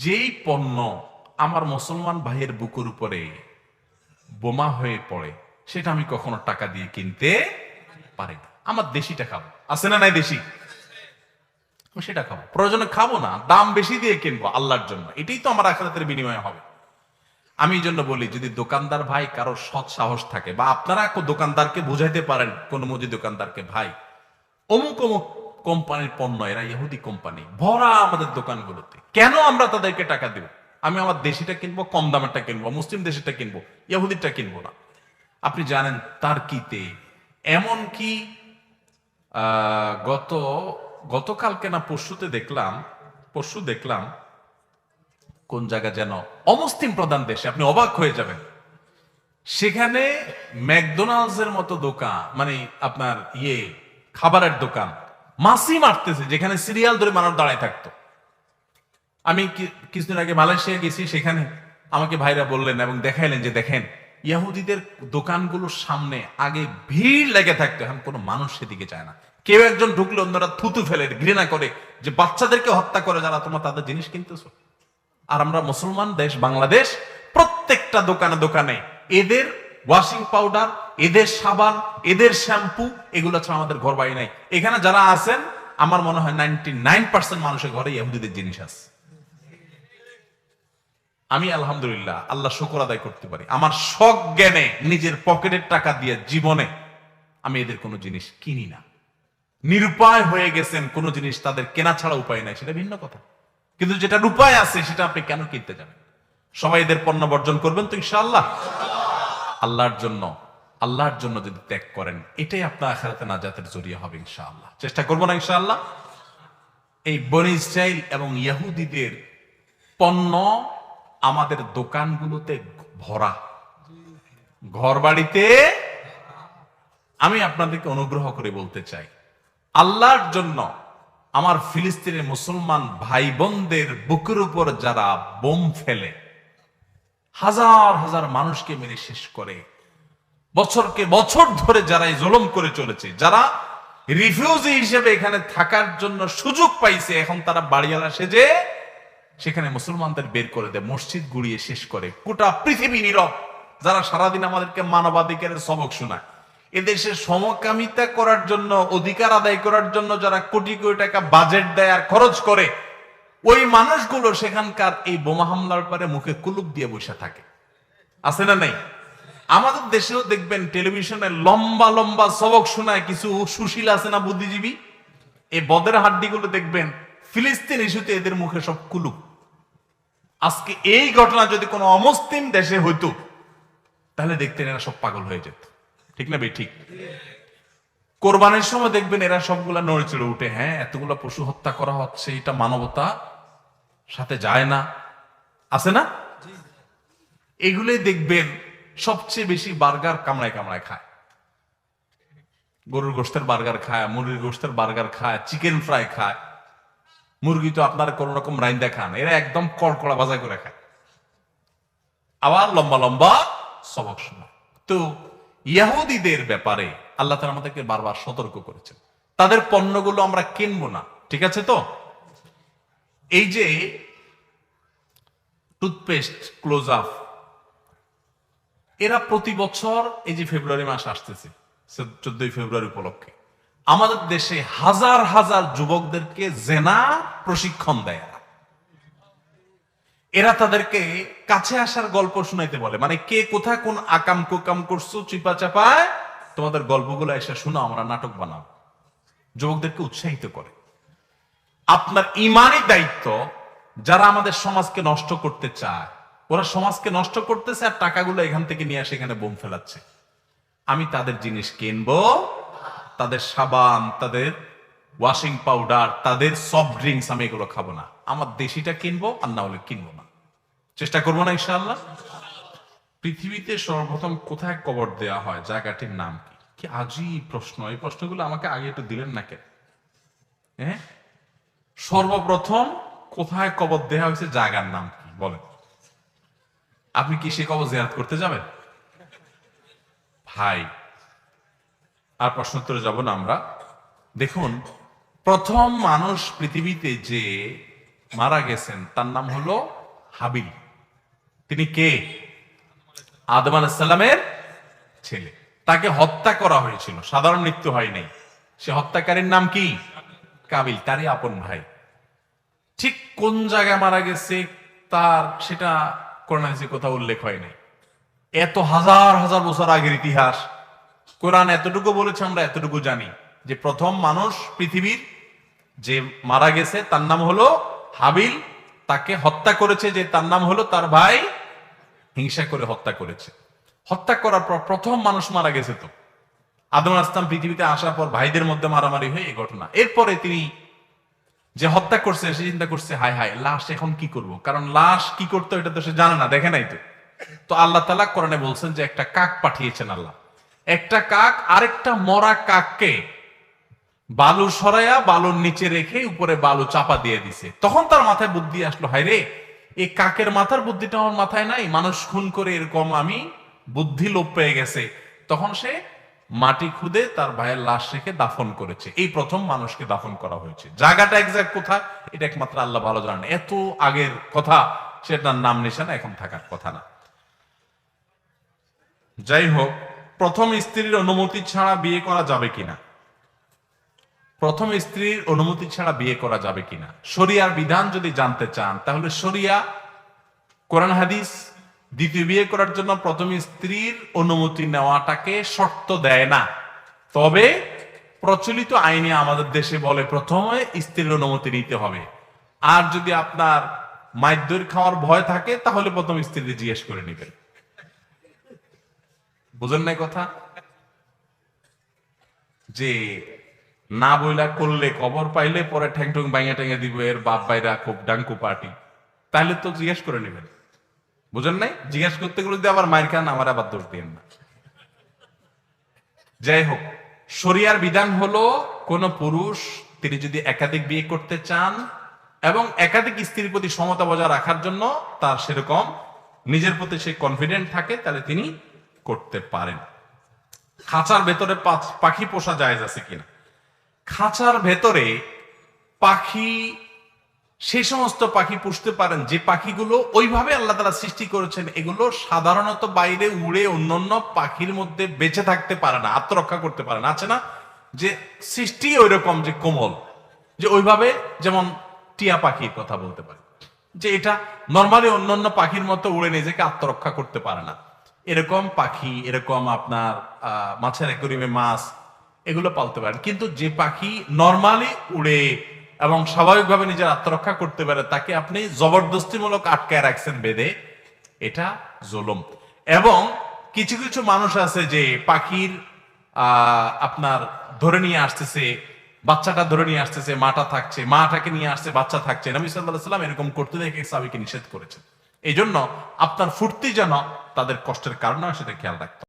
যেই পণ্য আমার মুসলমান ভাইয়ের বুকের উপরে বোমা হয়ে পড়ে সেটা আমি কখনো টাকা দিয়ে কিনতে পারি না। আমার দেশিটা খাবো, আছে না নাই দেশি, সেটা খাবো, প্রয়োজনে খাবো না, দাম বেশি দিয়ে কিনবো আল্লাহর জন্য, এটাই তো আমার আখিরাতের বিনিময় হবে। আমি এই জন্য বলি, যদি দোকানদার ভাই কারো সৎ সাহস থাকে বা আপনারা দোকানদারকে বুঝাইতে পারেন, কোন মুদি দোকানদারকে, ভাই অমুক অমুক কোম্পানির পণ্য, এরা ইহুদি কোম্পানি, ভরা আমাদের দোকানগুলোতে, কেন আমরা তাদেরকে টাকা দেব? আমি আমার দেশিটা কিনবো, কম দামেরটা কিনবো, মুসলিম দেশিটা কিনবো, ইহুদিটা কিনবো না। আপনি জানেন তার কিতে এমন কি গতকালকে না পরশু দেখলাম কোন জায়গা যেন অমুসলিম প্রধান দেশে, আপনি অবাক হয়ে যাবেন, সেখানে ম্যাকডোনাল্ডস এর মতো দোকান, মানে আপনার খাবারের দোকান মাসি মারতেছে, যেখানে সিরিয়াল ধরে মানুষ দাঁড়ায় থাকতো। আমি কিছুদিন আগে মালয়েশিয়া গেছি, সেখানে আমাকে ভাইরা বললেন এবং দেখাইলেন যে দেখেন ইহুদিদের দোকানগুলোর সামনে আগে ভিড় লেগে থাকতো, এখন কোনো মানুষ সেদিকে যায় না, কেউ একজন ঢুকলে অন্যরা থুতু ফেলে, ঘৃণা করে যে বাচ্চাদেরকে হত্যা করে যারা তোমরা তাদের জিনিস কিনতেছো। আর আমরা মুসলমান দেশ বাংলাদেশ, প্রত্যেকটা দোকানে দোকানে এদের ওয়াশিং পাউডার, এদের সাবান, এদের শ্যাম্পু, এগুলো ছাড়া আমাদের ঘর বাড়ি নাই। এখানে যারা আছেন আমার মনে হয় 99% মানুষের ঘরে ইহুদিদের জিনিস আছে। আমি আলহামদুলিল্লাহ আল্লাহ শুকর আদায় করতে পারি, আমার শখ জ্ঞানে নিজের পকেটের টাকা দিয়ে জীবনে আমি এদের কোনো জিনিস কিনি না। নিরুপায় হয়ে গেছেন, কোনো জিনিস তাদের কেনা ছাড়া উপায় নাই, সেটা ভিন্ন কথা, কিন্তু যেটার উপায় আছে সেটা আপনি কেন কিনতে যাবেন? সবাই এদের পণ্য বর্জন করবেন তো ইনশাআল্লাহ। আল্লাহর জন্য যদি ত্যাগ করেন, এটাই আপনার আখিরাতে নাজাতের জরিয়া হবে ইনশাআল্লাহ। চেষ্টা করবো না ইনশাআল্লাহ? এই বনি ইসরাইল এবং ইহুদিদের পণ্য আমাদের দোকানগুলোতে ভরা, ঘর বাড়িতে। আমি আপনাদেরকে অনুগ্রহ করে বলতে চাই, আল্লাহর জন্য আমার ফিলিস্তিনের মুসলমান ভাই বোনদের বুকের উপর যারা বোম ফেলে, হাজার হাজার মানুষকে মেরে শেষ করে, বছরকে বছর ধরে যারা জুলুম করে চলেছে, যারা রিফিউজি হিসেবে এখানে থাকার জন্য সুযোগ পাইছে, এখন তারা বাড়িওয়ালা সেজে সেখানে মুসলমানদের বের করে দেয়, মসজিদ গুড়িয়ে শেষ করে, গোটা পৃথিবী নীরব। যারা সারাদিন আমাদেরকে মানবাধিকারের সবক শোনায়, এদেশে সমকামিতা করার জন্য, অধিকার আদায় করার জন্য যারা কোটি কোটি টাকা বাজেট দেয় আর খরচ করে, ওই মানুষগুলো সেখানকার এই বোমা হামলার পরে মুখে কুলুপ দিয়ে বসে থাকে, আছে না নেই? আমাদের দেশেও দেখবেন টেলিভিশনে লম্বা লম্বা সবক শোনায় কিছু সুশীল আছে না, বুদ্ধিজীবী, এই বদের হাড্ডিগুলো দেখবেন ফিলিস্তিন ইস্যুতে এদের মুখে সব কুলুপ। আজকে এই ঘটনা যদি কোনো অমুসলিম দেশে হইতো, তাহলে দেখতেন এরা সব পাগল হয়ে যেত, ঠিক না ভাই? ঠিক। কোরবানির সময় দেখবেন এরা সবগুলা নড়ে চড়ে উঠে, হ্যাঁ এতগুলা পশু হত্যা করা হচ্ছে, এটা মানবতা সাথে যায় না, আছে না? এগুলোই দেখবেন সবচেয়ে বেশি বার্গার কামড়ায় কামড়ায় খায়, গরুর গোশতের বার্গার খায়, মুরগির গোশতের বার্গার খায়, চিকেন ফ্রাই খায়, মুরগি তো আপনার কোন রকম রাইন্দা খান, এরা একদম কড়কড়া বাজাই করে খায়, আবার লম্বা লম্বা সবক শোনা। তো ইহুদিদের ব্যাপারে আল্লাহ তাআলা আমাদেরকে বারবার সতর্ক করেছেন, তাদের পণ্যগুলো আমরা কিনবো না, ঠিক আছে? তো এই যে টুথপেস্ট, ক্লোজ আপ, এরা প্রতি বছর এই যে ফেব্রুয়ারি মাস আসতেছে, 14 ফেব্রুয়ারি উপলক্ষে আমাদের দেশে হাজার হাজার যুবকদেরকে জেনা প্রশিক্ষণ দেয়। এরা তাদেরকে কাছে আসার গল্প শুনাইতে বলে, মানে কে কোথায় কোন আকাম কুকাম করছো চিপা চাপায়, তোমাদের গল্পগুলো এসে শোনো, আমরা নাটক বানাও, যুবকদেরকে উৎসাহিত করে। আপনার ইমানি দায়িত্ব, যারা আমাদের সমাজকে নষ্ট করতে চায়, ওরা সমাজকে নষ্ট করতেছে আর টাকাগুলো এখান থেকে নিয়ে আসে এখানে বোম ফেলাচ্ছে। আমি তাদের জিনিস কিনবো, তাদের সাবান, তাদের ওয়াশিং পাউডার, তাদের সফট ড্রিঙ্কস, আমি এগুলো খাবো না। আমার দেশিটা কিনবো, আর না হলে কিনবো না। চেষ্টা করবো না ইনশাআল্লাহ। পৃথিবীতে সর্বপ্রথম কোথায় কবর দেয়া হয়, জায়গাটির নাম কি? কি আজীব প্রশ্ন! এই প্রশ্নগুলো আমাকে আগে একটু দিলেন না কেন? হ্যাঁ, সর্বপ্রথম কোথায় কবর দেয়া হয়েছে, জায়গার নাম কি বলেন? আপনি কি সে কবর জিয়ারত করতে যাবেন? ভাই, আর প্রশ্নোত্তরে যাব না আমরা। দেখুন, প্রথম মানুষ পৃথিবীতে যে মারা গেছেন তার নাম হলো হাবিল। তিনি কে? আদম আলাইহিস সালামের ছেলে। তাকে হত্যা করা হয়েছিল, সাধারণ মৃত্যু হয় নাই। সে হত্যাকারীর নাম কি? কাবিল, তারই আপন ভাই। ঠিক কোন জায়গায় মারা গেছে তার সেটা কোরআন হাদিসে কোথাও উল্লেখ হয় নাই। এত হাজার হাজার বছর আগের ইতিহাস, কোরআন এতটুকু বলেছে, আমরা এতটুকু জানি যে প্রথম মানুষ পৃথিবীর যে মারা গেছে তার নাম হলো হাবিল। তাকে হত্যা করেছে যে তার নাম হলো তার ভাই, হিংসা করে হত্যা করেছে। হত্যা করার পর প্রথম মানুষ মারা গেছে। তো আদম আলাইহিস সালাম পৃথিবীতে আসার পর ভাইদের মধ্যে মারামারি হয়ে এই ঘটনা। এরপরে তিনি যে হত্যা করছে সে চিন্তা করছে, হায় হায়, লাশ এখন কি করব, কারণ লাশ কি করতে এটা তো সে জানে না, দেখে নাই। তো আল্লাহ তাআলা কোরআনে বলছেন যে একটা কাক পাঠিয়েছেন আল্লাহ। একটা কাক আরেকটা মরা কাককে বালু সরাইয়া বালুর নিচে রেখে উপরে বালু চাপা দিয়ে দিছে। তখন তার মাথায় বুদ্ধি আসলো, হায় রে, এই কাকের মাথার বুদ্ধিটা আমার মাথায় নাই, মানুষ খুন করে এরকম আমি বুদ্ধি লোপ পেয়ে গেছে। তখন সে মাটি খুদে তার ভাইয়ের লাশ রেখে দাফন করেছে। এই প্রথম মানুষকে দাফন করা হয়েছে। জায়গাটা এক্সাক্ট কোথায় এটা একমাত্র আল্লাহ ভালো জানেন। এত আগের কথা, সেটার নাম নিশানা এখন থাকার কথা না। যাই হোক, প্রথম স্ত্রীর অনুমতি ছাড়া বিয়ে করা যাবে কিনা? প্রথম স্ত্রীর অনুমতি ছাড়া বিয়ে করা যাবে কিনা, শরিয়ার বিধান যদি জানতে চান তাহলে শরিয়া, কোরআন হাদিস দ্বিতীয় বিয়ে করার জন্য প্রথম স্ত্রীর অনুমতি নেওয়াটাকে শর্ত দেয় না। তবে প্রচলিত আইনে আমাদের দেশে বলে প্রথমে স্ত্রীর অনুমতি নিতে হবে। আর যদি আপনার মাইদ্যর খাওয়ার ভয় থাকে তাহলে প্রথম স্ত্রী জিজ্ঞেস করে নেবেন। বুঝেন নাই কথা? যে না বইলা করলে কবর পাইলে পরে ঠ্যাং ঠুং ভাঙে ঠেঙে দিব, এর বাপ ভাইরা খুব ডাঙ্কু পার্টি, তাহলে তো জিজ্ঞেস করে নেবেন। বুঝেন নাই? জিজ্ঞেস করতে গেলে যদি আবার মায়ের খান, আমার আবার দোষ দিন না। যাই হোক, শরিয়ার বিধান হলো কোন পুরুষ তিনি যদি একাধিক বিয়ে করতে চান এবং একাধিক স্ত্রীর প্রতি সমতা বজায় রাখার জন্য তার সেরকম নিজের প্রতি সে কনফিডেন্ট থাকে, তাহলে তিনি করতে পারেন। খাঁচার ভেতরে পাখি পোষা জায়েজ আছে কিনা? খাঁচার ভেতরে পাখি, সেই সমস্ত পাখি পুষতে পারেন যে পাখিগুলো ওইভাবে আল্লাহ তাআলা সৃষ্টি করেছেন, এগুলো সাধারণত বাইরে উড়ে অন্যান্য পাখির মধ্যে বেঁচে থাকতে পারে না, আত্মরক্ষা করতে পারে না। আছে না যে সৃষ্টি ওইরকম যে কোমল, যে ওইভাবে, যেমন টিয়া পাখির কথা বলতে পারি, যে এটা নর্মালি অন্যান্য পাখির মতো উড়ে নিজেকে আত্মরক্ষা করতে পারে না। এরকম পাখি, এরকম আপনার মাছের অ্যাকুয়ারিয়ামে মাছ, এগুলো পালতে পারেন। কিন্তু যে পাখি নর্মালি উড়ে এবং স্বাভাবিকভাবে নিজের আত্মরক্ষা করতে পারে, তাকে আপনি জবরদস্তিমূলক আটকায় রাখছেন বেঁধে, এটা জুলুম। এবং কিছু কিছু মানুষ আছে যে পাখির আপনার ধরে নিয়ে আসতেছে, বাচ্চাটা ধরে নিয়ে আসতেছে, মাটা থাকছে, মাটাকে নিয়ে আসছে, বাচ্চা থাকছে। নবী সাল্লাল্লাহু আলাইহি ওয়াসাল্লাম এরকম করতে দেখে সাহাবীকে নিষেধ করেছেন। এই জন্য আপনার ফুর্তি যেন তাদের কষ্টের কারণ হয় সেটা খেয়াল রাখতে হবে।